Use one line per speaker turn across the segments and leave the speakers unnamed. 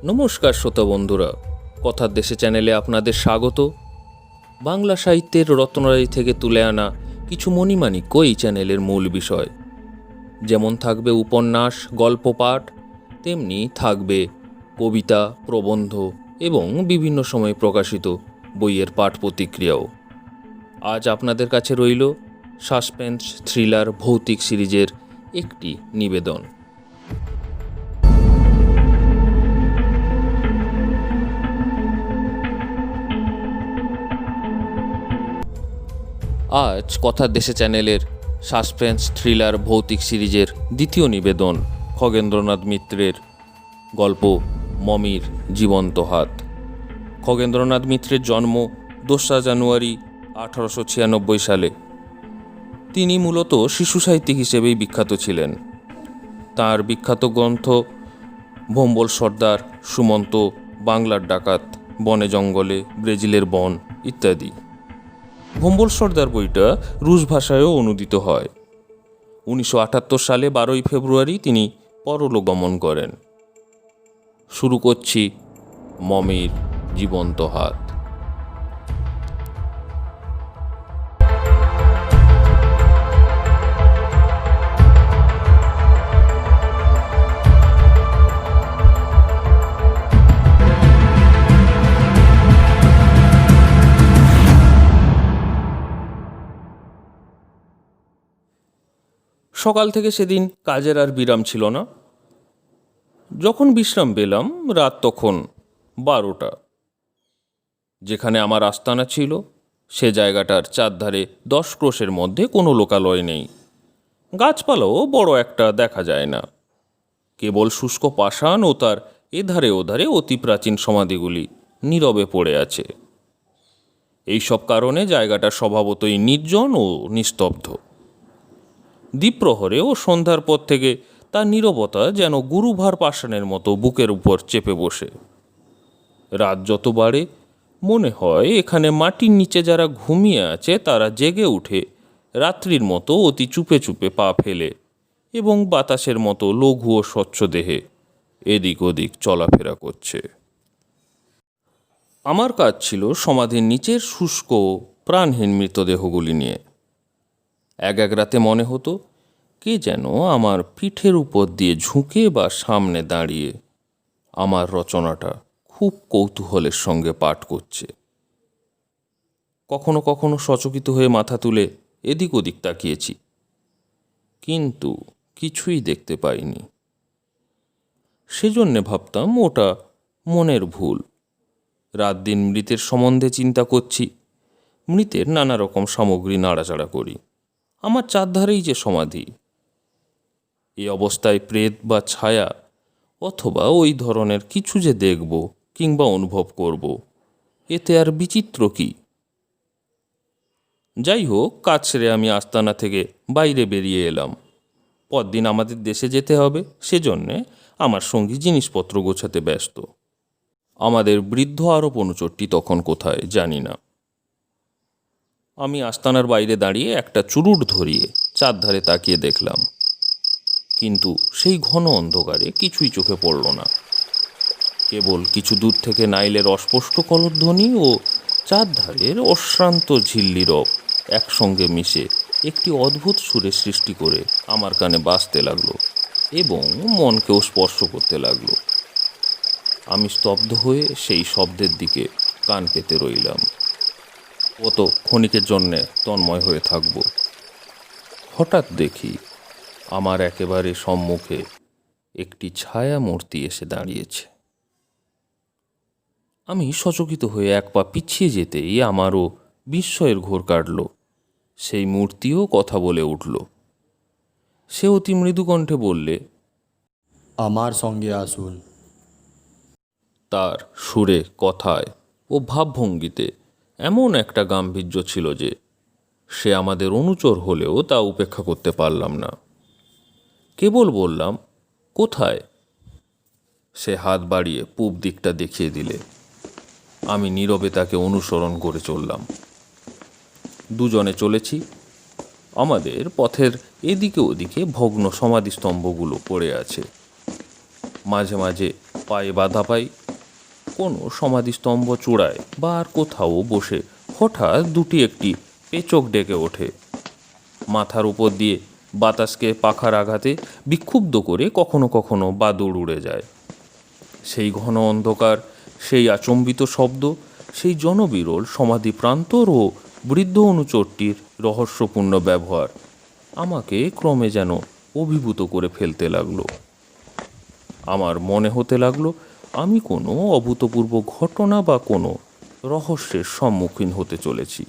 নমস্কার শ্রোতা বন্ধুরা, কথার দেশে চ্যানেলে আপনাদের স্বাগত। বাংলা সাহিত্যের রত্নাবলী থেকে তুলে আনা কিছু মণিমাণিক্য এই চ্যানেলের মূল বিষয়। যেমন থাকবে উপন্যাস, গল্প পাঠ, তেমনি থাকবে কবিতা, প্রবন্ধ এবং বিভিন্ন সময়ে প্রকাশিত বইয়ের পাঠ প্রতিক্রিয়াও। আজ আপনাদের কাছে রইল সাসপেন্স থ্রিলার ভৌতিক সিরিজের একটি নিবেদন। আজ কথার দেশে চ্যানেলের সাসপেন্স থ্রিলার ভৌতিক সিরিজের দ্বিতীয় নিবেদন খগেন্দ্রনাথ মিত্রের গল্প মমির জীবন্ত হাত। খগেন্দ্রনাথ মিত্রের জন্ম 2 জানুয়ারি 1896 সালে। তিনি মূলত শিশু সাহিত্যিক হিসেবেই বিখ্যাত ছিলেন। তার বিখ্যাত গ্রন্থ ভম্বল সর্দার, সুমন্ত, বাংলার ডাকাত, বনে জঙ্গলে, ব্রাজিলের বন ইত্যাদি। ভম্বল সর্দার বইটা রুশ ভাষায়ও অনুদিত হয়। 1978 সালে 12 ফেব্রুয়ারি তিনি পরলোক গমন করেন। শুরু করছি মমির জীবন্ত হাত। সকাল থেকে সেদিন কাজের আর বিরাম ছিল না। যখন বিশ্রাম পেলাম রাত তখন 12টা। যেখানে আমার আস্তানা ছিল সে জায়গাটার চারধারে 10 ক্রোশের মধ্যে কোনো লোকালয় নেই। গাছপালাও বড় একটা দেখা যায় না। কেবল শুষ্ক পাষাণ ও তার এধারে ওধারে অতি প্রাচীন সমাধিগুলি নীরবে পড়ে আছে। এইসব কারণে জায়গাটা স্বভাবতই নির্জন ও নিস্তব্ধ। দ্বীপ্রহরে ও সন্ধ্যার পর থেকে তার নীরবতা যেন গুরুভার পাষাণের মতো বুকের উপর চেপে বসে। রাত যত বাড়ে মনে হয় এখানে মাটির নিচে যারা ঘুমিয়ে আছে তারা জেগে উঠে রাত্রির মতো অতি চুপে চুপে পা ফেলে এবং বাতাসের মতো লঘু ও স্বচ্ছ দেহে এদিক ওদিক চলাফেরা করছে। আমার কাজ ছিল সমাধির নিচের শুষ্ক প্রাণহীন মৃতদেহগুলি নিয়ে। এক রাতে মনে হতো কে যেন আমার পিঠের উপর দিয়ে ঝুঁকে বা সামনে দাঁড়িয়ে আমার রচনাটা খুব কৌতূহলের সঙ্গে পাঠ করছে। কখনো কখনো সচকিত হয়ে মাথা তুলে এদিক ওদিক তাকিয়েছি, কিন্তু কিছুই দেখতে পাইনি। সেজন্যে ভাবতাম ওটা মনের ভুল। রাত দিন মৃতের সম্বন্ধে চিন্তা করছি, মৃতের নানা রকম সামগ্রী নাড়াচাড়া করি। আমার চারধারেই যে সমাধি। এই অবস্থায় প্রেত বা ছায়া অথবা ওই ধরনের কিছু যে দেখব কিংবা অনুভব করব, এতে আর বিচিত্র কি? যাই হোক, কাজ সেরে আমি আস্তানা থেকে বাইরে বেরিয়ে এলাম। পরদিন আমাদের দেশে যেতে হবে, সেজন্যে আমার সঙ্গী জিনিসপত্র গোছাতে ব্যস্ত। আমাদের বৃদ্ধ আরব অনুচরটি তখন কোথায় জানি না। আমি আস্তানার বাইরে দাঁড়িয়ে একটা চুরুট ধরিয়ে চারধারে তাকিয়ে দেখলাম, কিন্তু সেই ঘন অন্ধকারে কিছুই চোখে পড়ল না। কেবল কিছু দূর থেকে নাইলের অস্পষ্ট কলধ্বনি ও চারধারের অশ্রান্ত ঝিল্লিরব একসঙ্গে মিশে একটি অদ্ভুত সুরের সৃষ্টি করে আমার কানে বাজতে লাগলো এবং মনকেও স্পর্শ করতে লাগলো। আমি স্তব্ধ হয়ে সেই শব্দের দিকে কান পেতে রইলাম। কত ক্ষণিকের জন্যে তন্ময় হয়ে থাকব। হঠাৎ দেখি আমার একেবারে সম্মুখে একটি ছায়া মূর্তি এসে দাঁড়িয়েছে। আমি সচকিত হয়ে এক পা পিছিয়ে যেতেই আমারও বিস্ময়ের ঘোর কাটল। সেই মূর্তিও কথা বলে উঠল। সে অতি মৃদু কণ্ঠে বললে,
আমার সঙ্গে আসুন।
তার সুরে, কথায় ও ভাবভঙ্গিতে এমন একটা গাম্ভীর্য ছিল যে সে আমাদের অনুচর হলেও তা উপেক্ষা করতে পারলাম না। কেবল বললাম, কোথায়? সে হাত বাড়িয়ে পূব দিকটা দেখিয়ে দিলে। আমি নীরবে তাকে অনুসরণ করে চললাম। দুজনে চলেছি। আমাদের পথের এদিকে ওদিকে ভগ্ন সমাধিস্তম্ভগুলো পড়ে আছে। মাঝে মাঝে পায়ে বাধা পাই। কোনো সমাধিস্তম্ভ চূড়ায় বা আর কোথাও বসে হঠাৎ দুটি একটি পেচক ডেকে ওঠে। মাথার উপর দিয়ে বাতাসকে পাখার আঘাতে বিক্ষুব্ধ করে কখনো কখনো বাদুড় উড়ে যায়। সেই ঘন অন্ধকার, সেই আচম্বিত শব্দ, সেই জনবিরল সমাধি প্রান্তর ও বৃদ্ধ অনুচরটির রহস্যপূর্ণ ব্যবহার আমাকে ক্রমে যেন অভিভূত করে ফেলতে লাগলো। আমার মনে হতে লাগলো আমি কোনো অভূতপূর্ব ঘটনা বা কোনো রহস্যের সম্মুখীন হতে চলেছি।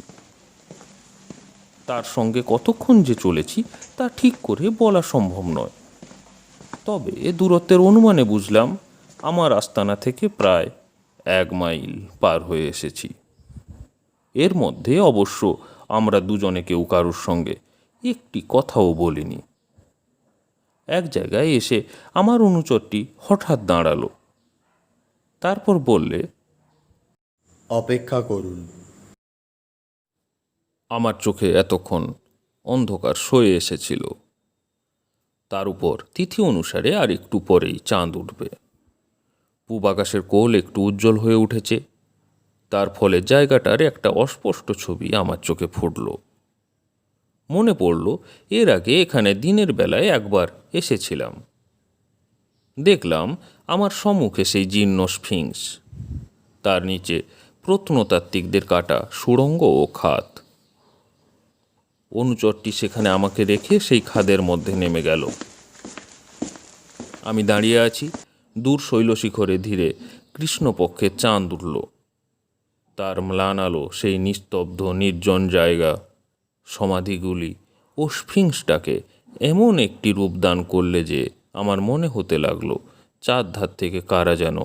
তার সঙ্গে কতক্ষণ যে চলেছি তা ঠিক করে বলা সম্ভব নয়। তবে দূরত্বের অনুমানে বুঝলাম আমার আস্তানা থেকে প্রায় 1 মাইল পার হয়ে এসেছি। এর মধ্যে অবশ্য আমরা দুজনে কেউ কারোর সঙ্গে একটি কথাও বলিনি। এক জায়গায় এসে আমার অনুচরটি হঠাৎ দাঁড়ালো। তারপর বললে,
অপেক্ষা করুন।
আমার চোখে এতক্ষণ অন্ধকার সয়ে এসেছিল। তার উপর তিথি অনুসারে আর একটু পরেই চাঁদ উঠবে। পূব আকাশের কোল একটু উজ্জ্বল হয়ে উঠেছে। তার ফলে জায়গাটার একটা অস্পষ্ট ছবি আমার চোখে ফুটল। মনে পড়ল এর আগে এখানে দিনের বেলায় একবার এসেছিলাম। দেখলাম আমার সম্মুখে সেই জীর্ণ স্ফিংস, তার নিচে প্রত্নতাত্ত্বিকদের কাটা সুড়ঙ্গ ও খাদ। অনুচরটি সেখানে আমাকে রেখে সেই খাদের মধ্যে নেমে গেল। আমি দাঁড়িয়ে আছি। দূর শৈলশিখরে ধীরে কৃষ্ণপক্ষে চাঁদ উঠল। তার ম্লান আলো সেই নিস্তব্ধ নির্জন জায়গা, সমাধিগুলি ও স্ফিংসটাকে এমন একটি রূপদান করলে যে আমার মনে হতে লাগলো চার ধার থেকে কারা যেন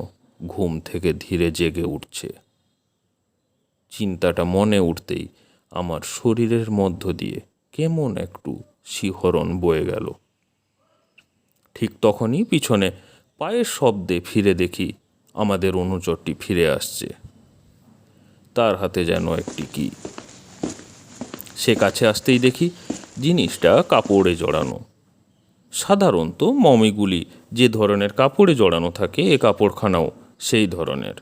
ঘুম থেকে ধীরে জেগে উঠছে। চিন্তাটা মনে উঠতেই আমার শরীরের মধ্য দিয়ে কেমন একটু শিহরণ বয়ে গেল। ঠিক তখনই পিছনে পায়ের শব্দে ফিরে দেখি আমাদের অনুচরটি ফিরে আসছে। তার হাতে যেন একটি কি। সে কাছে আসতেই দেখি জিনিসটা কাপড়ে জড়ানো। সাধারণত মমিগুলি যে ধরনের কাপড়ে জড়ানো থাকে এ কাপড়খানাও সেই ধরনের।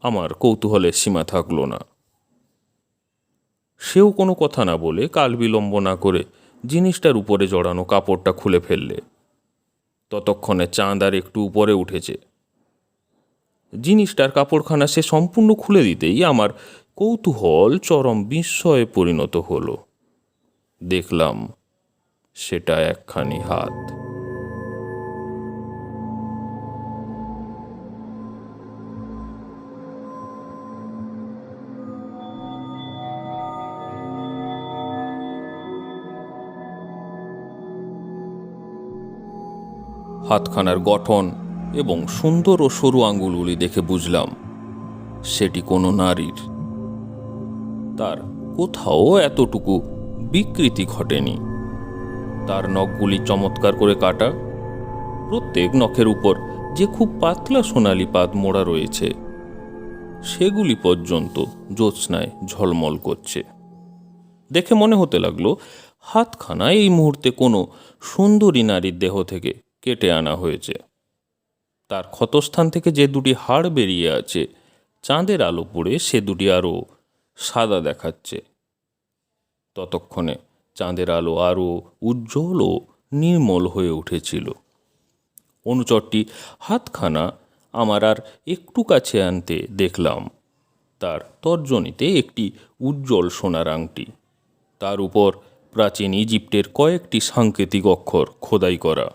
আমার কৌতূহলের সীমা থাকল না। সেও কোনো কথা না বলে কাল বিলম্ব না করে জিনিসটার উপরে জড়ানো কাপড়টা খুলে ফেললে। ততক্ষণে চাঁদ আর একটু উপরে উঠেছে। জিনিসটার কাপড়খানা সে সম্পূর্ণ খুলে দিতেই আমার কৌতূহল চরম বিস্ময়ে পরিণত হলো। দেখলাম সেটা একখানি হাত। হাতখানার গঠন এবং সুন্দর ও সরু আঙ্গুলগুলি দেখে বুঝলাম সেটি কোনো নারীর। তার কোথাও এতটুকু বিকৃতি ঘটেনি। তার নখগুলি চমৎকার করে কাটা। প্রত্যেক নখের উপর যে খুব পাতলা সোনালি পাত মোড়া রয়েছে সেগুলি পর্যন্ত জ্যোৎস্নায় ঝলমল করছে। দেখে মনে হতে লাগলো হাতখানা এই মুহূর্তে কোনো সুন্দরী নারীর দেহ থেকে কেটে আনা হয়েছে। তার ক্ষতস্থান থেকে যে দুটি হাড় বেরিয়ে আছে চাঁদের আলো পড়ে সে দুটি আরও সাদা দেখাচ্ছে। ততক্ষণে চাঁদের আলো আরও উজ্জ্বল ও নির্মল হয়ে উঠেছিল। অনুচরটি হাতখানা আমার আর একটু কাছে আনতে দেখলাম তার তর্জনীতে একটি উজ্জ্বল সোনার আংটি, তার উপর প্রাচীন ইজিপ্টের কয়েকটি সাংকেতিক অক্ষর খোদাই করা।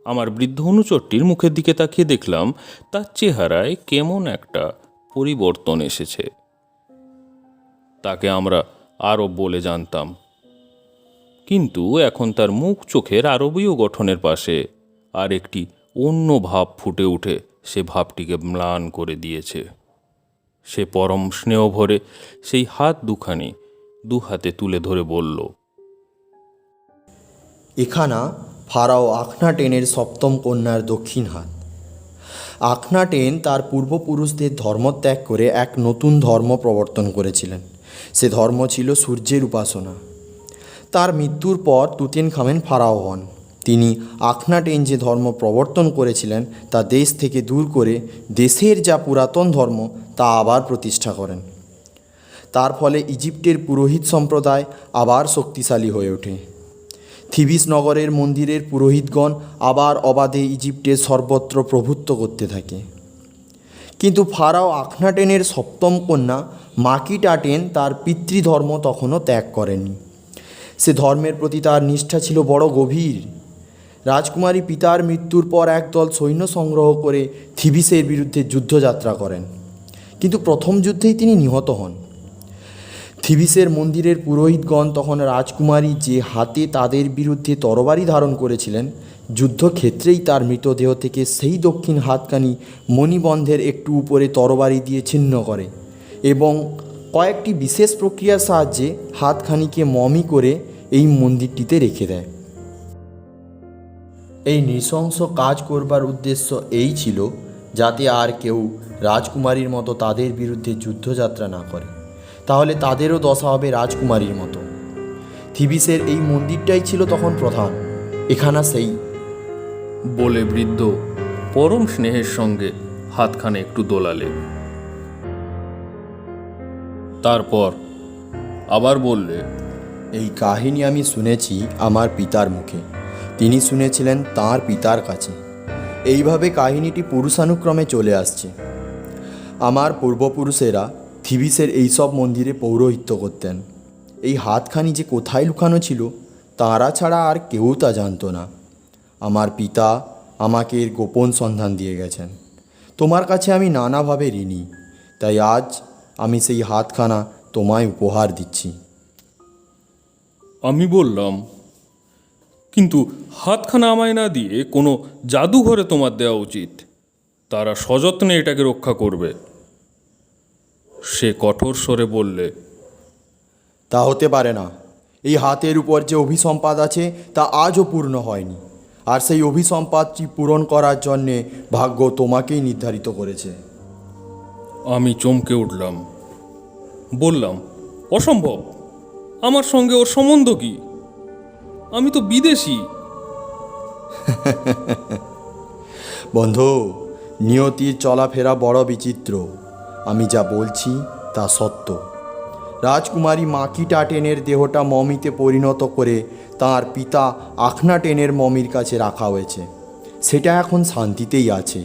আমার বৃদ্ধ অনুচরটির মুখের দিকে তাকিয়ে দেখলাম তার চেহারায় কেমন একটা পরিবর্তন এসেছে। তাকে আমরা আরব বলে জানতাম, কিন্তু এখন তার মুখ চোখের আরবীয় গঠনের পাশে আর একটি অন্য ভাব ফুটে উঠে সে ভাবটিকে ম্লান করে দিয়েছে। সে পরম স্নেহ ভরে সেই হাত দুখানি দু হাতে তুলে ধরে বলল,
এখানা ফারাও আখনাটেনের সপ্তম কন্যার দক্ষিণ হাত। আখনাটেন তার পূর্বপুরুষদের ধর্মত্যাগ করে এক নতুন ধর্ম প্রবর্তন করেছিলেন। সে ধর্ম ছিল সূর্যের উপাসনা। তার মৃত্যুর পর তুতেনখামেন ফারাও হন। তিনি আখনাটেন যে ধর্ম প্রবর্তন করেছিলেন তা দেশ থেকে দূর করে দেশের যা পুরাতন ধর্ম তা আবার প্রতিষ্ঠা করেন। তার ফলে ইজিপ্টের পুরোহিত সম্প্রদায় আবার শক্তিশালী হয়ে ওঠে। থিবিস নগরের মন্দিরের পুরোহিতগণ আবার অবাধে ইজিপ্টের সর্বত্র প্রভুত্ব করতে থাকে। কিন্তু ফারাও আখনাটেনের সপ্তম কন্যা মাকিটাটেন তার পিতৃধর্ম তখনও ত্যাগ করেনি। সে ধর্মের প্রতি তার নিষ্ঠা ছিল বড় গভীর। রাজকুমারী পিতার মৃত্যুর পর একদল সৈন্য সংগ্রহ করে থিবিসের বিরুদ্ধে যুদ্ধযাত্রা করেন, কিন্তু প্রথম যুদ্ধেই তিনি নিহত হন। থিবিসের মন্দিরের পুরোহিতগণ তখন রাজকুমারী যে হাতে তাদের বিরুদ্ধে তরবারি ধারণ করেছিলেন, যুদ্ধক্ষেত্রেই তার মৃতদেহ থেকে সেই দক্ষিণ হাতখানি মণিবন্ধের একটু উপরে তরবারি দিয়ে ছিন্ন করে এবং কয়েকটি বিশেষ প্রক্রিয়ার সাহায্যে হাতখানিকে মমি করে এই মন্দিরটিতে রেখে দেয়। এই নৃশংস কাজ করবার উদ্দেশ্য এই ছিল যাতে আর কেউ রাজকুমারীর মতো তাদের বিরুদ্ধে যুদ্ধযাত্রা না করে, তাহলে তাদেরও দশা হবে রাজকুমারীর মতো। থিবিসের এই মন্দিরটাই ছিল তখন প্রধান, এখানা সেই
বলে বৃদ্ধ পরম স্নেহের সঙ্গে হাতখানে একটু দোলালে। তারপর আবার বললে,
এই কাহিনী আমি শুনেছি আমার পিতার মুখে, তিনি শুনেছিলেন তাঁর পিতার কাছে। এইভাবে কাহিনীটি পুরুষানুক্রমে চলে আসছে। আমার পূর্বপুরুষেরা থিবিসের এইসব মন্দিরে পৌরোহিত্য করতেন। এই হাতখানি যে কোথায় লুকানো ছিল তারা ছাড়া আর কেউ তা জানত না। আমার পিতা আমাকে এর গোপন সন্ধান দিয়ে গেছেন। তোমার কাছে আমি নানাভাবে ঋণী, তাই আজ আমি সেই হাতখানা তোমায় উপহার দিচ্ছি।
আমি বললাম, কিন্তু হাতখানা আমায় না দিয়ে কোনো জাদুঘরে তোমার দেওয়া উচিত, তারা সযত্নে এটাকে রক্ষা করবে। সে কঠোর স্বরে বললে,
তা হতে পারে না। এই হাতের উপর যে অভিসম্পাদ আছে তা আজও পূর্ণ হয়নি, আর সেই অভিসম্পাদটি পূরণ করার জন্যে ভাগ্য তোমাকেই নির্ধারিত করেছে।
আমি চমকে উঠলাম, বললাম, অসম্ভব, আমার সঙ্গে ওর সম্বন্ধ কি? আমি তো বিদেশি।
বন্ধু, নিয়তির চলাফেরা বড় বিচিত্র। আমি যা বলছি তা সত্য। রাজকুমারী মাকিটাটেনের দেহটা মমিতে পরিণত করে তার পিতা আখনাটেনের মমির কাছে রাখা হয়েছে। সেটা এখন শান্তিতেই আছে,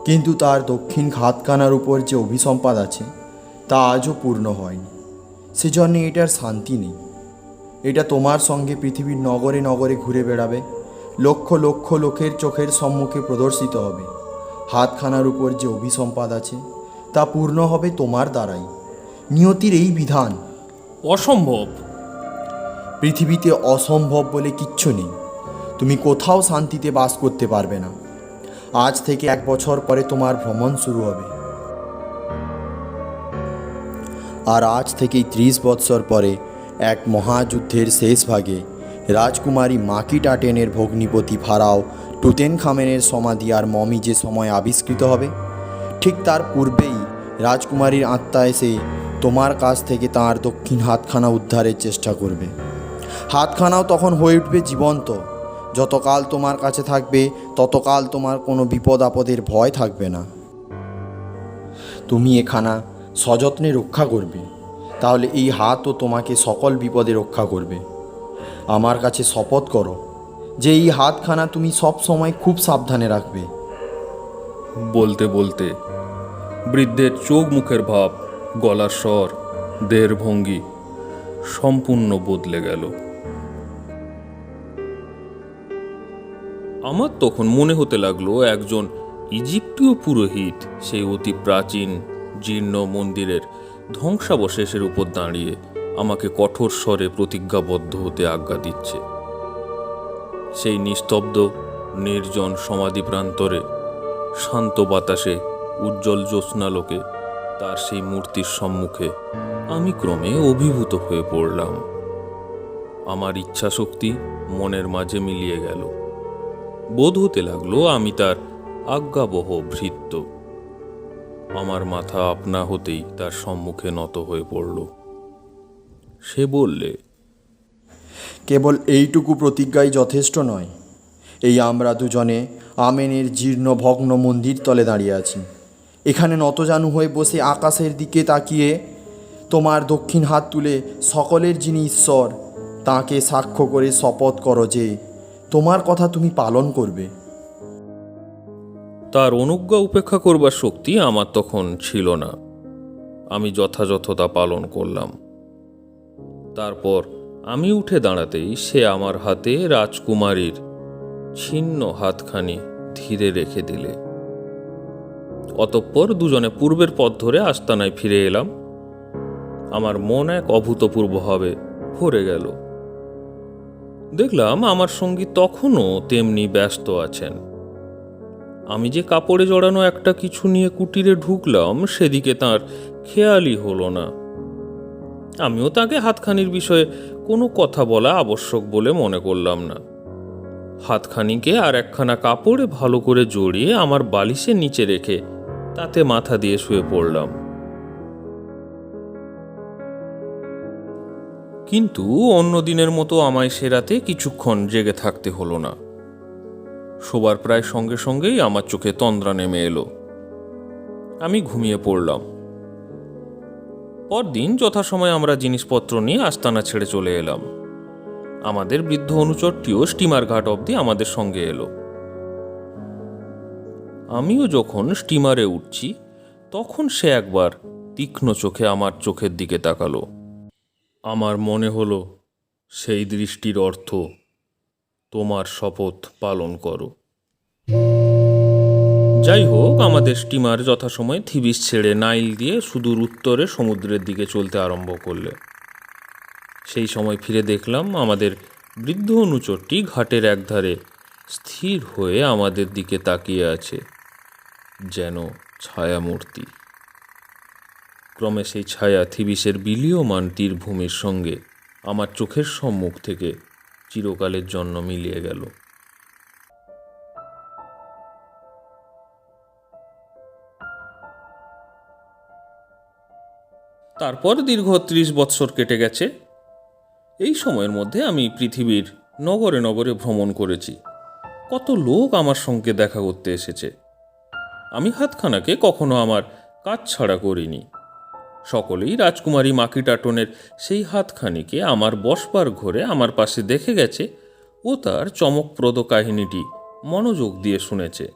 কিন্তু তার দক্ষিণ হাতখানার উপর যে অভিসম্পাদ আছে তা আজও পূর্ণ হয়নি। সেজন্য এটার শান্তি নেই। এটা তোমার সঙ্গে পৃথিবীর নগরে নগরে ঘুরে বেড়াবে, লক্ষ লক্ষ লোকের চোখের সম্মুখে প্রদর্শিত হবে। হাতখানার উপর যে অভিসম্পাদ আছে তা পূর্ণ হবে তোমার দ্বারাই। নিয়তির এই বিধান।
অসম্ভব।
পৃথিবীতে অসম্ভব বলে কিচ্ছু নেই। তুমি কোথাও শান্তিতে বাস করতে পারবে না। আজ থেকে 1 বছর পরে তোমার ভ্রমণ শুরু হবে, আর আজ থেকেই 30 বৎসর পরে এক মহাযুদ্ধের শেষ ভাগে রাজকুমারী মাকিটাটেনের ভগ্নিপতি ফারাও টুতেনখামেনের সমাধি আর মমি যে সময় আবিষ্কৃত হবে, ঠিক তার পূর্বেই রাজকুমারীর আত্মা এসে তোমার কাছ থেকে তাঁর দক্ষিণ হাতখানা উদ্ধারের চেষ্টা করবে। হাতখানাও তখন হয়ে উঠবে জীবন্ত। যতকাল তোমার কাছে থাকবে ততকাল তোমার কোনো বিপদ আপদের ভয় থাকবে না। তুমি এখানা সযত্নে রক্ষা করবে, তাহলে এই হাতও তোমাকে সকল বিপদে রক্ষা করবে। আমার কাছে শপথ করো যে এই হাতখানা তুমি সব সময় খুব সাবধানে রাখবে।
বলতে বলতে বৃদ্ধের চোখ মুখের ভাব, গলার স্বর, দেহের ভঙ্গি সম্পূর্ণ বদলে গেল। আমার তখন মনে হতে লাগলো একজন ইজিপ্টীয় পুরোহিত সেই অতি প্রাচীন জীর্ণ মন্দিরের ধ্বংসাবশেষের উপর দাঁড়িয়ে আমাকে কঠোর স্বরে প্রতিজ্ঞাবদ্ধ হতে আজ্ঞা দিচ্ছে। সেই নিস্তব্ধ নির্জন সমাধি প্রান্তরে শান্ত বাতাসে উজ্জ্বল জ্যোৎস্নালোকে তার সেই মূর্তির সম্মুখে আমি ক্রমে অভিভূত হয়ে পড়লাম। আমার ইচ্ছাশক্তি মনের মাঝে মিলিয়ে গেল। বোধ হতে লাগলো আমি তার আজ্ঞাবহ ভৃত্য। আমার মাথা আপনা হতেই তার সম্মুখে নত হয়ে পড়ল। সে বললে,
কেবল এইটুকু প্রতিজ্ঞাই যথেষ্ট নয়। এই আমরা দুজনে আমেনের জীর্ণ ভগ্ন মন্দির তলে দাঁড়িয়ে আছি। এখানে নতজানু হয়ে বসে আকাশের দিকে তাকিয়ে তোমার দক্ষিণ হাত তুলে সকলের যিনি ঈশ্বর তাঁকে সাক্ষ্য করে শপথ করো যে তোমার কথা তুমি পালন করবে।
তার অনুজ্ঞা উপেক্ষা করবার শক্তি আমার তখন ছিল না। আমি যথাযথ তা পালন করলাম। তারপর আমি উঠে দাঁড়াতেই সে আমার হাতে রাজকুমারীর ছিন্ন হাতখানি ধীরে রেখে দিলে। অতঃপর দুজনে পূর্বের পথ ধরে আস্তানায় ফিরে এলাম। আমার মন এক অভূতপূর্বভাবে ভরে গেল। দেখলাম আমার সঙ্গী তখনও তেমনি ব্যস্ত আছেন। আমি যে কাপড়ে জড়ানো একটা কিছু নিয়ে কুটিরে ঢুকলাম সেদিকে তার খেয়ালই হলো না। আমিও তাকে হাতখানির বিষয়ে কোনো কথা বলা আবশ্যক বলে মনে করলাম না। হাতখানিকে আর একখানা কাপড়ে ভালো করে জড়িয়ে আমার বালিশের নিচে রেখে তাতে মাথা দিয়ে শুয়ে পড়লাম। কিন্তু অন্য দিনের মতো আমায় সে রাতে কিছুক্ষণ জেগে থাকতে হলো না। শোবার প্রায় সঙ্গে সঙ্গেই আমার চোখে তন্দ্রা নেমে এলো। আমি ঘুমিয়ে পড়লাম। পরদিন যথাসময়ে আমরা জিনিসপত্র নিয়ে আস্তানা ছেড়ে চলে এলাম। আমাদের বৃদ্ধ অনুচরটিও স্টিমার ঘাট অবধি আমাদের সঙ্গে এলো। আমিও যখন স্টিমারে উঠছি তখন সে একবার তীক্ষ্ণ চোখে আমার চোখের দিকে তাকালো। আমার মনে হলো সেই দৃষ্টির অর্থ তোমার শপথ পালন করো। যাই হোক, আমাদের স্টিমার যথাসময়ে থিবিস ছেড়ে নাইল দিয়ে সুদূর উত্তরে সমুদ্রের দিকে চলতে আরম্ভ করলে। সেই সময় ফিরে দেখলাম আমাদের বৃদ্ধ অনুচরটি ঘাটের একধারে স্থির হয়ে আমাদের দিকে তাকিয়ে আছে, যেন ছায়ামূর্তি। ক্রমে সেই ছায়া থিবিসের বিলীয়মান তীরভূমির সঙ্গে আমার চোখের সম্মুখ থেকে চিরকালের জন্য মিলিয়ে গেল। তারপর দীর্ঘ 30 বৎসর কেটে গেছে। এই সময়ের মধ্যে আমি পৃথিবীর নগরে নগরে ভ্রমণ করেছি। কত লোক আমার সঙ্গে দেখা করতে এসেছে। আমি হাতখানাকে কখনো আমার কাজ ছাড়া করিনি। সকলেই রাজকুমারী মাকিটাটনের সেই হাতখানিকে আমার বসবার ঘরে আমার পাশে দেখে গেছে ও তার চমকপ্রদ কাহিনীটি মনোযোগ দিয়ে শুনেছে।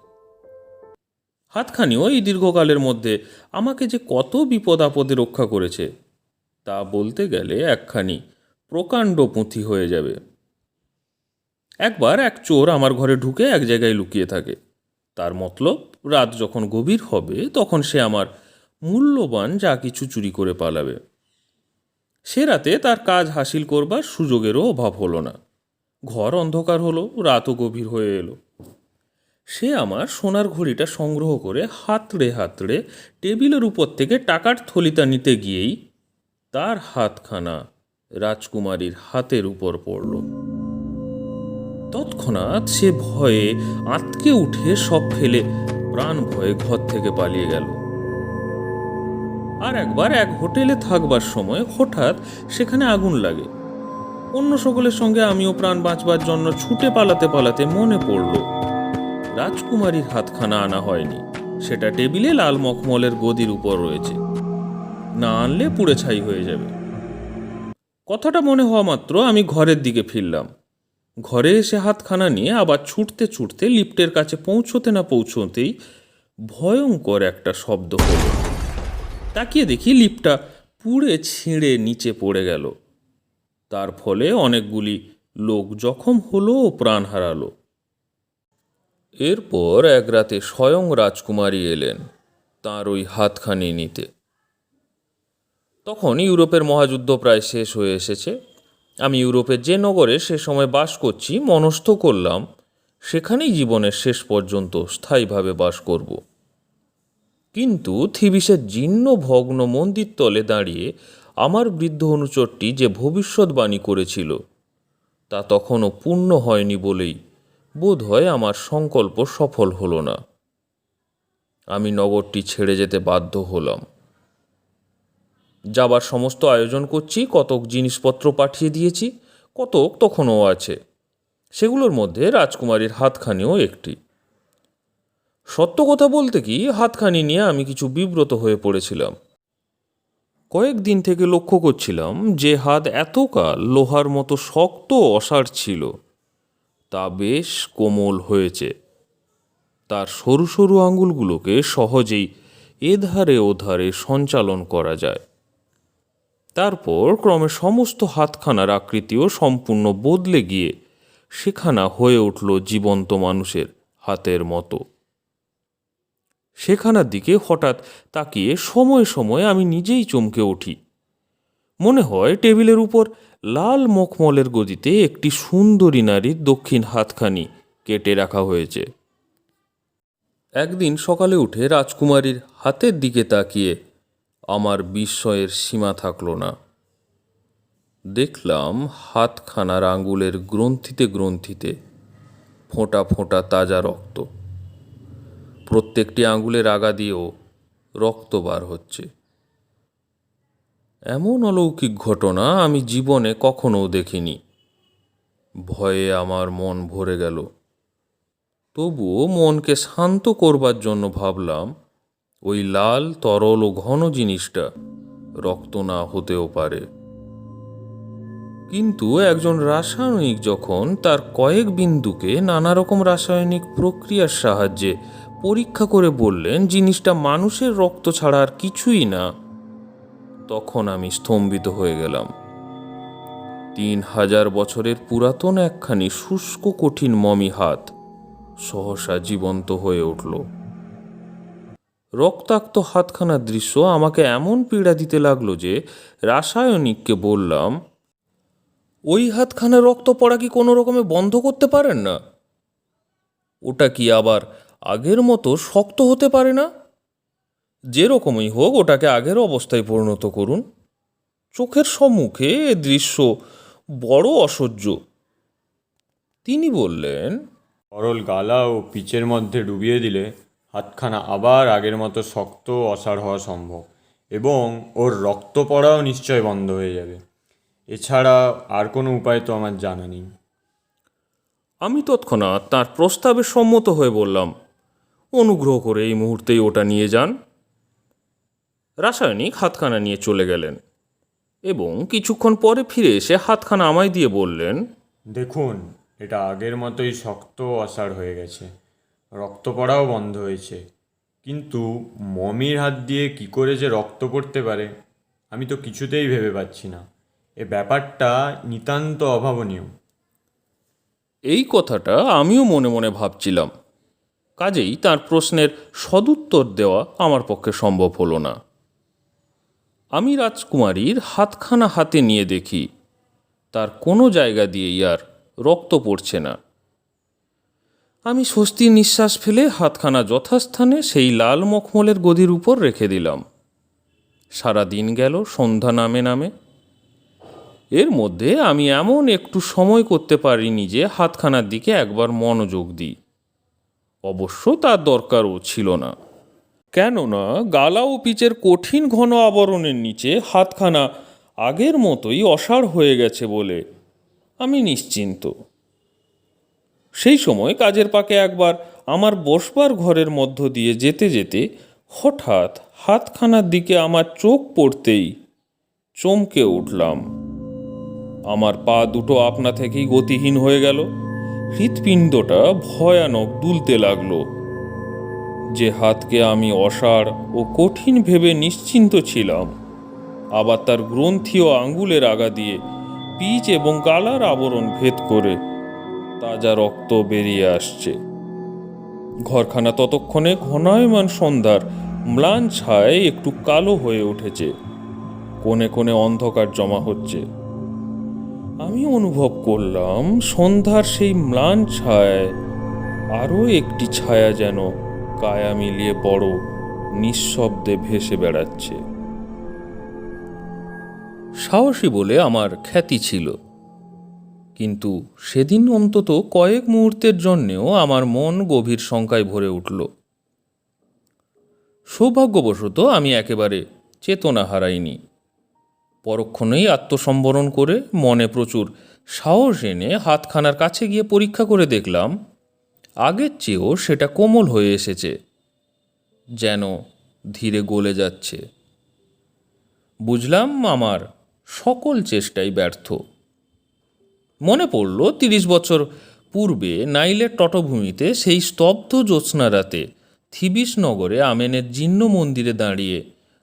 হাতখানিও এই দীর্ঘকালের মধ্যে আমাকে যে কত বিপদ আপদে রক্ষা করেছে তা বলতে গেলে একখানি প্রকাণ্ড পুঁথি হয়ে যাবে। একবার এক চোর আমার ঘরে ঢুকে এক জায়গায় লুকিয়ে থাকে। তার মতলব রাত যখন গভীর হবে তখন সে আমার মূল্যবান যা কিছু চুরি করে পালাবে। সে রাতে তার কাজ হাসিল করবার সুযোগেরও অভাব হলো না। ঘর অন্ধকার হলো, রাতও গভীর হয়ে এলো। সে আমার সোনার ঘড়িটা সংগ্রহ করে হাতড়ে হাতড়ে টেবিলের উপর থেকে টাকার থলিটা নিতে গিয়েই তার হাতখানা রাজকুমারীর হাতের উপর পড়ল। তৎক্ষণাৎ সে ভয়ে আঁতকে উঠে সব ফেলে প্রাণ ভয়ে ঘর থেকে পালিয়ে গেল। আর একবার এক হোটেলে থাকবার সময় হঠাৎ সেখানে আগুন লাগে। অন্য সকলের সঙ্গে আমিও প্রাণ বাঁচবার জন্য ছুটে পালাতে পালাতে মনে পড়ল রাজকুমারীর হাতখানা আনা হয়নি। সেটা টেবিলে লাল মখমলের গদির উপর রয়েছে। না আনলে পুড়ে ছাই হয়ে যাবে। কথাটা মনে হওয়া মাত্র আমি ঘরের দিকে ফিরলাম। ঘরে এসে হাতখানা নিয়ে আবার ছুটতে ছুটতে লিফটের কাছে পৌঁছতে না পৌঁছতেই ভয়ঙ্কর একটা শব্দ হলো। তাকিয়ে দেখি লিফটটা পুড়ে ছিঁড়ে নিচে পড়ে গেল। তার ফলে অনেকগুলি লোক জখম হলো ও প্রাণ হারালো। এরপর এক রাতে স্বয়ং রাজকুমারী এলেন তাঁর ওই হাতখানি নিতে। তখন ইউরোপের মহাযুদ্ধ প্রায় শেষ হয়ে এসেছে। আমি ইউরোপের যে নগরে সে সময় বাস করছি মনস্থ করলাম সেখানেই জীবনের শেষ পর্যন্ত স্থায়ীভাবে বাস করব। কিন্তু থিবিসের জীর্ণ ভগ্ন মন্দির তলে দাঁড়িয়ে আমার বৃদ্ধ অনুচরটি যে ভবিষ্যৎবাণী করেছিল তা তখনও পূর্ণ হয়নি বলেই বোধ হয় আমার সংকল্প সফল হলো না। আমি নগরটি ছেড়ে যেতে বাধ্য হলাম। যাবার সমস্ত আয়োজন করছি, কতক জিনিসপত্র পাঠিয়ে দিয়েছি, কতক তখনও আছে। সেগুলোর মধ্যে রাজকুমারীর হাতখানিও একটি। সত্য কথা বলতে কি, হাতখানি নিয়ে আমি কিছু বিব্রত হয়ে পড়েছিলাম। কয়েকদিন থেকে লক্ষ্য করছিলাম যে হাত এতকাল লোহার মতো শক্ত অসাড় ছিল, তা বেশ কোমল হয়েছে। তার সরু সরু আঙুলগুলোকে সহজেই এধারে ওধারে সঞ্চালন করা যায়। তারপর ক্রমে সমস্ত হাতখানার আকৃতিও সম্পূর্ণ বদলে গিয়ে সেখানা হয়ে উঠল জীবন্ত মানুষের হাতের মতো। সেখানার দিকে হঠাৎ তাকিয়ে সময়ে সময়ে আমি নিজেই চমকে উঠি। মনে হয় টেবিলের উপর লাল মখমলের গদিতে একটি সুন্দরী নারীর দক্ষিণ হাতখানি কেটে রাখা হয়েছে। একদিন সকালে উঠে রাজকুমারীর হাতের দিকে তাকিয়ে আমার বিস্ময়ের সীমা থাকল না। দেখলাম হাতখানার আঙ্গুলের গ্রন্থিতে গ্রন্থিতে ফোঁটা ফোঁটা তাজা রক্ত। প্রত্যেকটি আঙ্গুলের আগা দিয়েও রক্ত বার হচ্ছে। এমন অলৌকিক ঘটনা আমি জীবনে কখনো দেখিনি। ভয়ে আমার মন ভরে গেল। তবুও মনকে শান্ত করবার জন্য ভাবলাম ওই লাল তরল ও ঘন জিনিসটা রক্ত না হতেও পারে। কিন্তু একজন রাসায়নিক যখন তার কয়েক বিন্দুকে নানা রকম রাসায়নিক প্রক্রিয়ার সাহায্যে পরীক্ষা করে বললেন জিনিসটা মানুষের রক্ত ছাড়া আর কিছুই না, তখন আমি স্তম্ভিত হয়ে গেলাম। 3000 বছরের পুরাতন একখানি শুষ্ক কঠিন মমি হাত সহসা জীবন্ত হয়ে উঠল। রক্তাক্ত হাতখানার দৃশ্য আমাকে এমন পীড়া দিতে লাগলো যে রাসায়নিককে বললাম, ওই হাতখানা রক্ত পড়া কি কোনো রকমে বন্ধ করতে পারেন না? ওটা কি আবার আগের মতো শক্ত হতে পারে না? যেরকমই হোক ওটাকে আগের অবস্থায় পরিণত করুন। চোখের সম্মুখে এ দৃশ্য বড় অসহ্য। তিনি বললেন,
তরল গালা ও পিচের মধ্যে ডুবিয়ে দিলে হাতখানা আবার আগের মতো শক্ত ও অসাড় হওয়া সম্ভব, এবং ওর রক্ত পড়াও নিশ্চয় বন্ধ হয়ে যাবে। এছাড়া আর কোনো উপায় তো আমার জানা নেই।
আমি তৎক্ষণাৎ তাঁর প্রস্তাবে সম্মত হয়ে বললাম, অনুগ্রহ করে এই মুহূর্তেই ওটা নিয়ে যান। রাসায়নিক হাতখানা নিয়ে চলে গেলেন এবং কিছুক্ষণ পরে ফিরে এসে হাতখানা আমায় দিয়ে বললেন,
দেখুন, এটা আগের মতোই শক্ত ও অসাড় হয়ে গেছে, রক্ত পড়াও বন্ধ হয়েছে। কিন্তু মমির হাত দিয়ে কি করে যে রক্ত পড়তে পারে আমি তো কিছুতেই ভেবে পাচ্ছি না। এ ব্যাপারটা নিতান্ত অভাবনীয়।
এই কথাটা আমিও মনে মনে ভাবছিলাম। কাজেই তার প্রশ্নের সদুত্তর দেওয়া আমার পক্ষে সম্ভব হলো না। আমি রাজকুমারীর হাতখানা হাতে নিয়ে দেখি তার কোনো জায়গা দিয়েই আর রক্ত পড়ছে না। আমি স্বস্তির নিঃশ্বাস ফেলে হাতখানা যথাস্থানে সেই লাল মখমলের গদির উপর রেখে দিলাম। সারা দিন গেল, সন্ধ্যা নামে নামে। এর মধ্যে আমি এমন একটু সময় করতে পারিনি যে হাতখানার দিকে একবার মনোযোগ দিই। অবশ্য তার দরকারও ছিল না, কেননা গালা ও পিচের কঠিন ঘন আবরণের নিচে হাতখানা আগের মতোই অসাড় হয়ে গেছে বলে আমি নিশ্চিন্ত। সেই সময় কাজের পাকে একবার আমার বসবার ঘরের মধ্য দিয়ে যেতে যেতে হঠাৎ হাতখানার দিকে আমার চোখ পড়তেই চমকে উঠলাম। আমার পা দুটো আপনা থেকেই গতিহীন হয়ে গেল। হৃৎপিণ্ডটা ভয়ানক দুলতে লাগলো। যে হাতকে আমি অসাড় ও কঠিন ভেবে নিশ্চিন্ত ছিলাম, আবার তার গ্রন্থি ও আঙ্গুলের আগা দিয়ে পিচ এবং গালার আবরণ ভেদ করে তাজা রক্ত বেরিয়ে আসছে। ঘরখানা ততক্ষণে ঘনায়মান সন্ধ্যার ম্লান ছায় একটু কালো হয়ে উঠেছে। কোণে কোণে অন্ধকার জমা হচ্ছে। আমি অনুভব করলাম সন্ধ্যার সেই ম্লান ছায়ায় আরও একটি ছায়া যেন কায়া মিলিয়ে বড় নিঃশব্দে ভেসে বেড়াচ্ছে। সাহসী বলে আমার খ্যাতি ছিল, কিন্তু সেদিন অন্তত কয়েক মুহূর্তের জন্যেও আমার মন গভীর শঙ্কায় ভরে উঠল। সৌভাগ্যবশত আমি একেবারে চেতনা হারাইনি। পরক্ষণেই আত্মসম্বরণ করে মনে প্রচুর সাহস এনে হাতখানার কাছে গিয়ে পরীক্ষা করে দেখলাম আগের চেয়েও সেটা কোমল হয়ে এসেছে, যেন ধীরে গলে যাচ্ছে। বুঝলাম আমার সকল চেষ্টাই ব্যর্থ। মনে পড়ল 30 বছর পূর্বে নাইলের তটভূমিতে সেই স্তব্ধ জ্যোৎস্না রাতে থিবিস নগরে আমেনের জীর্ণ মন্দিরে দাঁড়িয়ে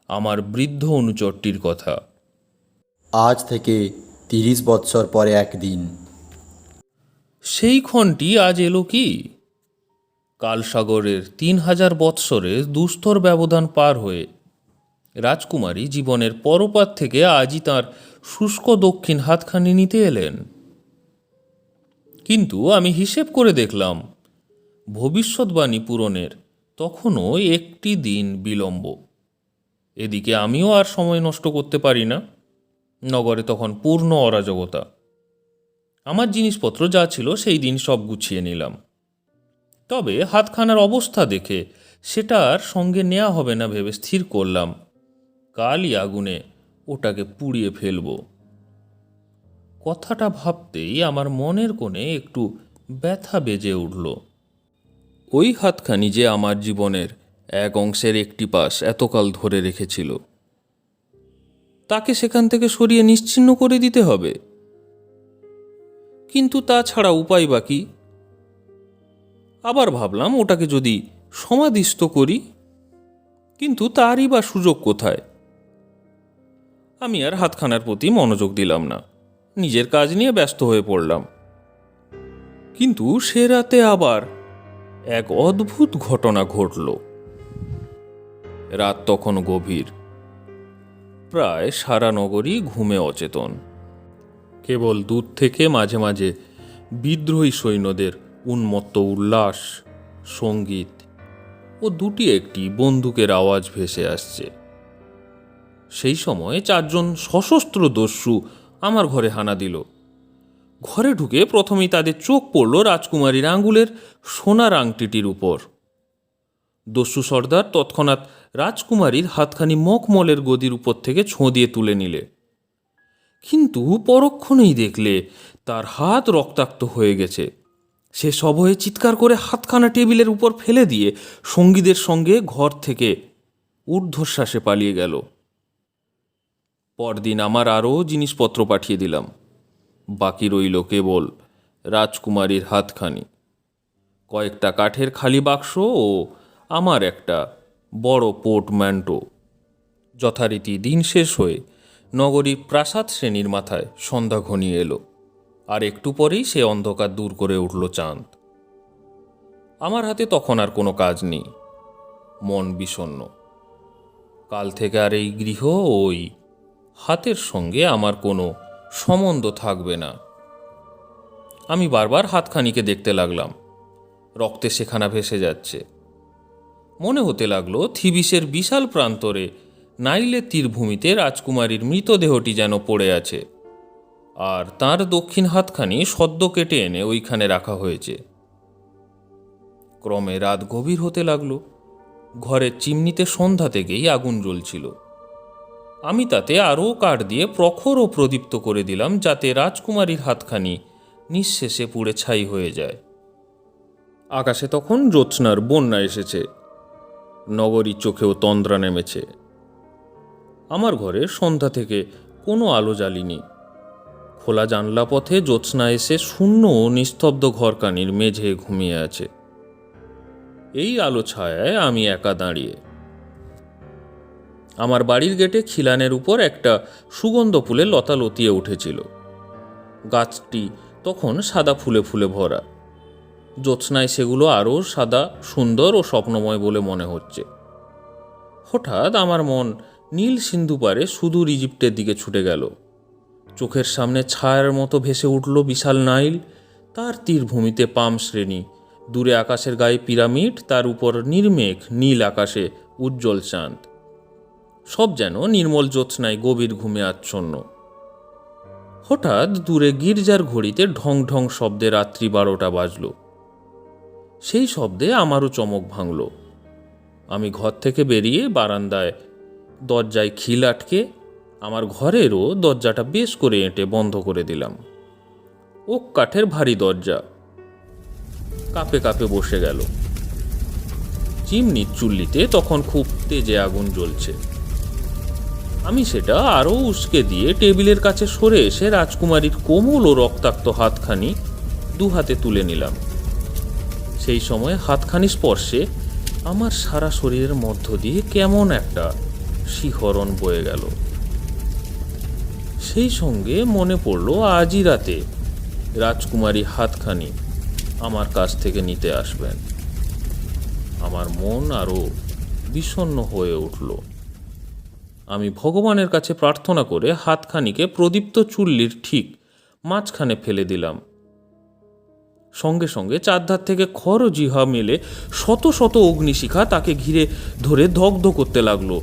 আমার বৃদ্ধ অনুচরটির কথা।
আজ থেকে 30 বৎসর পরে একদিন
সেই ক্ষণটি আজ এলো কি? কালসাগরের 3000 বৎসরের দুস্তর ব্যবধান পার হয়ে রাজকুমারী জীবনের পরপাত থেকে আজই তার শুষ্ক দক্ষিণ হাতখানি নিতে এলেন। কিন্তু আমি হিসেব করে দেখলাম ভবিষ্যৎবাণী পূরণের তখনও একটি দিন বিলম্ব। এদিকে আমিও আর সময় নষ্ট করতে পারি না। নগরে তখন পূর্ণ অরাজকতা। আমার জিনিসপত্র যা ছিল সেই দিন সব গুছিয়ে নিলাম। তবে হাতখানার অবস্থা দেখে সেটা আর সঙ্গে নেওয়া হবে না ভেবে স্থির করলাম কালই আগুনে ওটাকে পুড়িয়ে ফেলব। কথাটা ভাবতেই আমার মনের কোণে একটু ব্যথা বেজে উঠল। ওই হাতখানি যে আমার জীবনের এক অংশের একটি পাশ এতকাল ধরে রেখেছিল, তাকে সেখান থেকে সরিয়ে নিশ্চিহ্ন করে দিতে হবে। কিন্তু তাছাড়া উপায় বা কি? আবার ভাবলাম ওটাকে যদি সমাধিস্থ করি, কিন্তু তারই বা সুযোগ কোথায়? আমি আর হাতখানার প্রতি মনোযোগ দিলাম না, নিজের কাজ নিয়ে ব্যস্ত হয়ে পড়লাম। কিন্তু সে রাতে আবার এক অদ্ভুত ঘটনা ঘটল। রাত তখন গভীর, প্রায় সারা নগরী ঘুমে অচেতন। কেবল দূর থেকে মাঝে মাঝে বিদ্রোহী সৈন্যদের উন্মত্ত উল্লাস, সঙ্গীত ও দুটি একটি বন্দুকের আওয়াজ ভেসে আসছে। সেই সময় 4 জন সশস্ত্র দস্যু আমার ঘরে হানা দিল। ঘরে ঢুকে প্রথমেই তাদের চোখ পড়ল রাজকুমারীর আঙ্গুলের সোনার আংটিটির উপর। দস্যু সর্দার তৎক্ষণাৎ রাজকুমারীর হাতখানি মখমলের গদির উপর থেকে ছোঁ দিয়ে তুলে নিলে, কিন্তু পরক্ষণেই দেখলে তার হাত রক্তাক্ত হয়ে গেছে। সে সভয়ে চিৎকার করে হাতখানা টেবিলের উপর ফেলে দিয়ে সঙ্গীদের সঙ্গে ঘর থেকে ঊর্ধ্বশ্বাসে পালিয়ে গেল। পরদিন আমার আরও জিনিসপত্র পাঠিয়ে দিলাম। বাকি রইল কেবল রাজকুমারীর হাতখানি, কয়েকটা কাঠের খালি বাক্স ও আমার একটা বড় পোর্টম্যান্টো। যথারীতি দিন শেষ হয়ে নগরীর প্রাসাদ শ্রেণীর মাথায় সন্ধ্যা ঘনিয়ে এলো, আর একটু পরেই সে অন্ধকার দূর করে উঠল চাঁদ। আমার হাতে তখন আর কোনো কাজ নেই, মন বিষণ্ণ। কাল থেকে আর এই গৃহ ওই হাতের সঙ্গে আমার কোনো সম্বন্ধ থাকবে না। আমি বারবার হাতখানিকে দেখতে লাগলাম। রক্তে সেখানা ভেসে যাচ্ছে। মনে হতে লাগলো থিবিসের বিশাল প্রান্তরে নাইলের তীরভূমিতে রাজকুমারীর মৃতদেহটি যেন পড়ে আছে, আর তার দক্ষিণ হাতখানি সদ্য কেটে এনে ওইখানে রাখা হয়েছে। ক্রমে রাত গভীর হতে লাগলো। ঘরের চিমনিতে সন্ধ্যা থেকেই আগুন জ্বলছিল। আমি তাতে আরও কাঠ দিয়ে প্রখর ও প্রদীপ্ত করে দিলাম, যাতে রাজকুমারীর হাতখানি নিঃশেষে পুড়ে ছাই হয়ে যায়। আকাশে তখন জ্যোৎস্নার বন্যা এসেছে। নগরীর চোখেও তন্দ্রা নেমেছে। আমার ঘরে সন্ধ্যা থেকে কোনো আলো জ্বালিনি। খোলা জানলা পথে জ্যোৎস্না এসে শূন্য ও নিস্তব্ধ ঘরকানির মেঝে ঘুমিয়ে আছে। এই আলো ছায়ায় আমি একা দাঁড়িয়ে। আমার বাড়ির গেটে খিলানের উপর একটা সুগন্ধ ফুলে লতা লতিয়ে উঠেছিল। গাছটি তখন সাদা ফুলে ফুলে ভরা। জ্যোৎস্নায় সেগুলো আরও সাদা, সুন্দর ও স্বপ্নময় বলে মনে হচ্ছে। হঠাৎ আমার মন নীল সিন্ধু পারে সুদূর ইজিপ্টের দিকে ছুটে গেল। চোখের সামনে ছায়ার মতো ভেসে উঠল বিশাল নাইল, তার তীরভূমিতে পাম শ্রেণী, দূরে আকাশের গায়ে পিরামিড, তার উপর নির্মেঘ নীল আকাশে উজ্জ্বল চাঁদ। সব যেন নির্মল জ্যোৎস্নায় গভীর ঘুমে আচ্ছন্ন। হঠাৎ দূরে গির্জার ঘড়িতে ঢং ঢং শব্দে রাত্রি 12টা বাজল। সেই শব্দে আমারও চমক ভাঙল। আমি ঘর থেকে বেরিয়ে বারান্দায় দরজায় খিল আটকে আমার ঘরেরও দরজাটা বেশ করে এঁটে বন্ধ করে দিলাম। ওক কাঠের ভারী দরজা, কাঁপে কাঁপে বসে গেল। চিমনির চুল্লিতে তখন খুব তেজে আগুন জ্বলছে। আমি সেটা আরও উস্কে দিয়ে টেবিলের কাছে সরে এসে রাজকুমারীর কোমল ও রক্তাক্ত হাতখানি দু হাতে তুলে নিলাম। সেই সময় হাতখানি স্পর্শে আমার সারা শরীরের মধ্য দিয়ে কেমন একটা শিহরণ বয়ে গেল। সেই সঙ্গে মনে পড়ল আজই রাতে রাজকুমারী হাতখানি আমার কাছ থেকে নিতে আসবেন। আমার মন আরও বিষণ্ণ হয়ে উঠল। আমি ভগবানের কাছে প্রার্থনা করে হাতখানিকে প্রদীপ্ত চুল্লির ঠিক মাঝখানে ফেলে দিলাম। সঙ্গে সঙ্গে চারধার থেকে খড় ও জিহা মেলে শত শত অগ্নিশিখা তাকে ঘিরে ধরে দগ্ধ করতে লাগলো।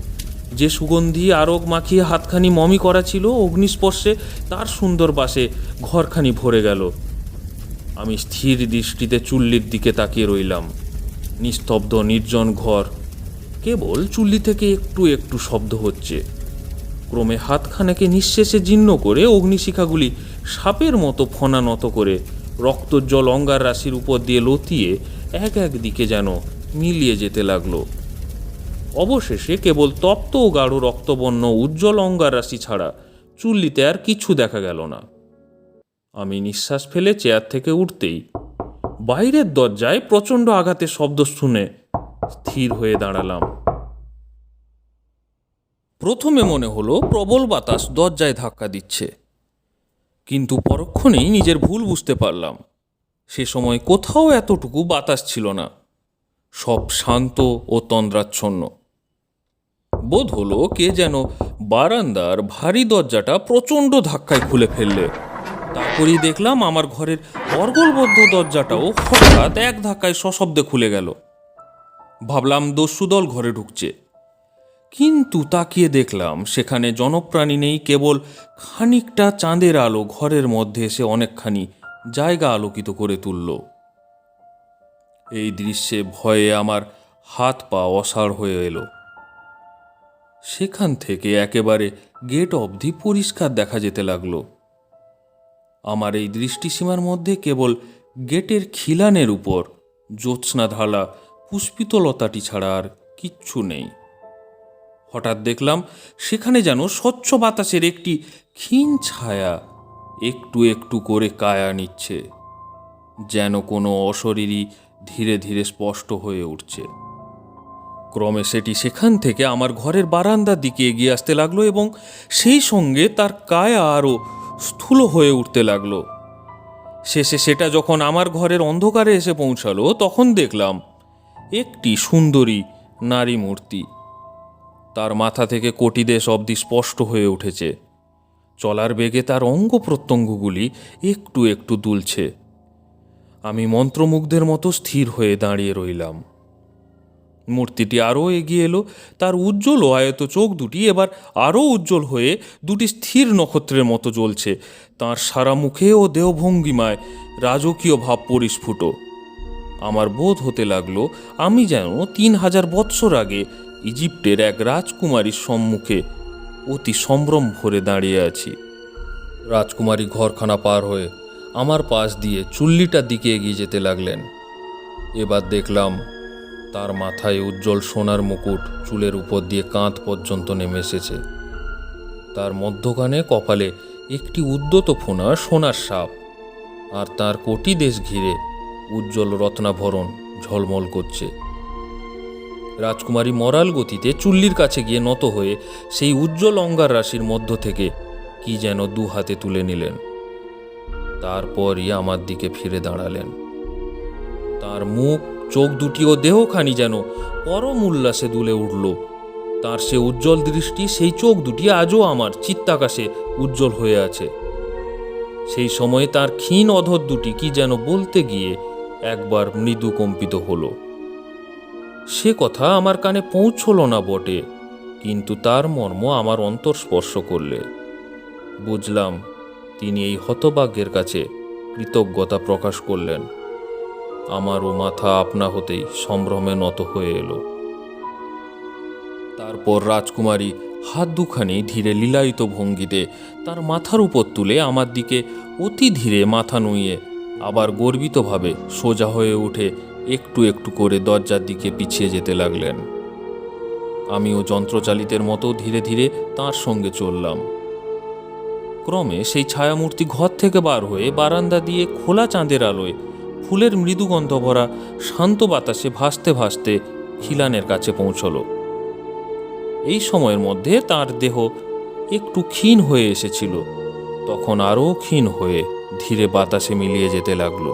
যে সুগন্ধি আরগ মাখিয়ে হাতখানি মমি করা ছিল, অগ্নিস্পর্শে তার সুন্দর বাসে ঘরখানি ভরে গেল। আমি স্থির দৃষ্টিতে চুল্লির দিকে তাকিয়ে রইলাম। নিস্তব্ধ নির্জন ঘর, কেবল চুল্লি থেকে একটু একটু শব্দ হচ্ছে। ক্রমে হাতখানাকে নিঃশেষে জীর্ণ করে অগ্নিশিখাগুলি সাপের মতো ফনা নত করে রক্তজ্জ্বল অঙ্গার রাশির উপর দিয়ে লতিয়ে এক এক দিকে যেন মিলিয়ে যেতে লাগলো। অবশেষে কেবল তপ্ত ও গাঢ় রক্তবর্ণ উজ্জ্বল অঙ্গার রাশি ছাড়া চুল্লিতে আর কিছু দেখা গেল না। আমি নিঃশ্বাস ফেলে চেয়ার থেকে উঠতেই বাইরের দরজায় প্রচণ্ড আঘাতের শব্দ শুনে স্থির হয়ে দাঁড়ালাম। প্রথমে মনে হলো প্রবল বাতাস দরজায় ধাক্কা দিচ্ছে, কিন্তু পরক্ষণেই নিজের ভুল বুঝতে পারলাম। সে সময় কোথাও এতটুকু বাতাস ছিল না, সব শান্ত ও তন্দ্রাচ্ছন্ন। বোধ হলো কে যেন বারান্দার ভারী দরজাটা প্রচণ্ড ধাক্কায় খুলে ফেললে। তারপরেই দেখলাম আমার ঘরের অর্গলবদ্ধ দরজাটাও হঠাৎ এক ধাক্কায় সশব্দে খুলে গেল। ভাবলাম দস্যুদল ঘরে ঢুকছে, কিন্তু তাকিয়ে দেখলাম সেখানে জনপ্রাণী নেই। কেবল খানিকটা চাঁদের আলো ঘরের মধ্যে এসে অনেকখানি জায়গা আলোকিত করে তুলল। এই দৃশ্যে ভয়ে আমার হাত পা অসাড় হয়ে এলো। সেখান থেকে একেবারে গেট অবধি পরিষ্কার দেখা যেতে লাগলো। আমার এই দৃষ্টিসীমার মধ্যে কেবল গেটের খিলানের উপর জ্যোৎস্না ঢালা পুষ্পিত লতাটি ছাড়া আর কিচ্ছু নেই। হঠাৎ দেখলাম সেখানে যেন স্বচ্ছ বাতাসের একটি ক্ষীণ ছায়া একটু একটু করে কায়া নিচ্ছে, যেন কোনো অশরীরই ধীরে ধীরে স্পষ্ট হয়ে উঠছে। ক্রমে সেটি সেখান থেকে আমার ঘরের বারান্দার দিকে এগিয়ে আসতে লাগলো এবং সেই সঙ্গে তার কায়া আরও স্থূল হয়ে উঠতে লাগলো। শেষে সেটা যখন আমার ঘরের অন্ধকারে এসে পৌঁছালো, তখন দেখলাম একটি সুন্দরী নারী মূর্তি। তার মাথা থেকে কটিদেশ অবধি স্পষ্ট হয়ে উঠেছে। চলার বেগে তার অঙ্গ প্রত্যঙ্গগুলি একটু একটু দুলছে। আমি মন্ত্রমুগ্ধের মতো স্থির হয়ে দাঁড়িয়ে রইলাম। মূর্তিটি আরও এগিয়ে এলো। তার উজ্জ্বল ও আয়ত চোখ দুটি এবার আরও উজ্জ্বল হয়ে দুটি স্থির নক্ষত্রের মতো জ্বলছে। তাঁর সারা মুখে ও দেহভঙ্গিমায় রাজকীয় ভাব পরিস্ফুট। আমার বোধ হতে লাগলো আমি যেন 3000 বৎসর আগে ইজিপ্টের এক রাজকুমারীর সম্মুখে অতি সম্ভ্রম ভরে দাঁড়িয়ে আছি। রাজকুমারী ঘরখানা পার হয়ে আমার পাশ দিয়ে চুল্লিটার দিকে এগিয়ে যেতে লাগলেন। এবার দেখলাম তার মাথায় উজ্জ্বল সোনার মুকুট চুলের উপর দিয়ে কাঁধ পর্যন্ত নেমে এসেছে। তার মধ্যখানে কপালে একটি উদ্যত ফোনা সোনার সাপ, আর তার কোটি দেশ ঘিরে উজ্জ্বল রত্নাভরণ ঝলমল করছে। রাজকুমারী মরাল গতিতে চুল্লির কাছে গিয়ে নত হয়ে সেই উজ্জ্বল অঙ্গার রাশির মধ্য থেকে কি যেন 2 হাতে তুলে নিলেন। তারপরই আমার দিকে ফিরে দাঁড়ালেন। তার মুখ, চোখ দুটি ও দেহখানি যেন পরম উল্লাসে দুলে উঠল। তার সে উজ্জ্বল দৃষ্টি, সেই চোখ দুটি আজও আমার চিত্তাকাশে উজ্জ্বল হয়ে আছে। সেই সময়ে তার ক্ষীণ অধর দুটি কি যেন বলতে গিয়ে একবার মৃদু কম্পিত হলো। সে কথা আমার কানে পৌঁছল না বটে, কিন্তু তার মর্ম আমার অন্তর স্পর্শ করলে বুঝলাম তিনি এই হতভাগ্যের কাছে কৃতজ্ঞতা প্রকাশ করলেন। আমারও মাথা আপনা হতেই সম্ভ্রমে নত হয়ে এলো। তারপর রাজকুমারী হাত দুখানি ধীরে লীলায়িত ভঙ্গিতে তার মাথার উপর তুলে আমার দিকে অতি ধীরে মাথা নুইয়ে আবার গর্বিতভাবে সোজা হয়ে উঠে একটু একটু করে দরজার দিকে পিছিয়ে যেতে লাগলেন। আমিও যন্ত্রচালিতের মতো ধীরে ধীরে তাঁর সঙ্গে চললাম। ক্রমে সেই ছায়ামূর্তি ঘর থেকে বার হয়ে বারান্দা দিয়ে খোলা চাঁদের আলোয় ফুলের মৃদুগন্ধ ভরা শান্ত বাতাসে ভাসতে ভাসতে খিলানের কাছে পৌঁছল। এই সময়ের মধ্যে তার দেহ একটু ক্ষীণ হয়ে এসেছিল, তখন আরও ক্ষীণ হয়ে ধীরে বাতাসে মিলিয়ে যেতে লাগলো,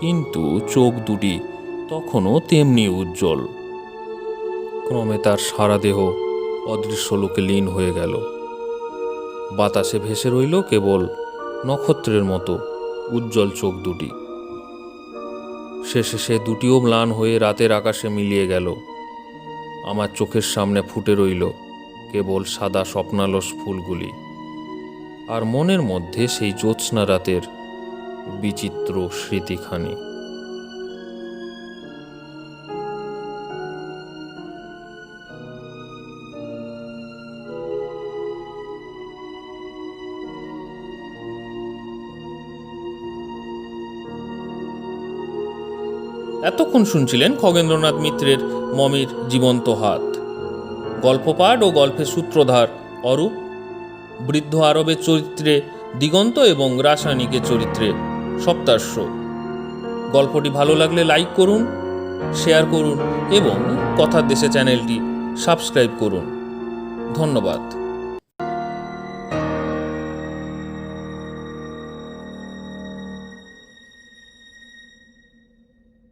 কিন্তু চোখ দুটি তখনও তেমনি উজ্জ্বল। ক্রমে তার সারা দেহ অদৃশ্য লোকে লীন হয়ে গেল। বাতাসে ভেসে রইল কেবল নক্ষত্রের মতো উজ্জ্বল চোখ দুটি। শেষে সে দুটিও ম্লান হয়ে রাতের আকাশে মিলিয়ে গেল। আমার চোখের সামনে ফুটে রইল কেবল সাদা স্বপ্নালস ফুলগুলি, আর মনের মধ্যে সেই জ্যোৎস্না রাতের বিচিত্র স্মৃতিখানি। এতক্ষণ শুনছিলেন খগেন্দ্রনাথ মিত্রের মমির জীবন্ত হাত। গল্পপাঠ ও গল্পের সূত্রধার অরূপ, বৃদ্ধ আরবের চরিত্রে দিগন্ত এবং রাসায়নিকের চরিত্রে সপ্তাশ্ব। গল্পটি ভালো লাগলে লাইক করুন, শেয়ার করুন এবং কথার দেশে চ্যানেলটি সাবস্ক্রাইব করুন। ধন্যবাদ।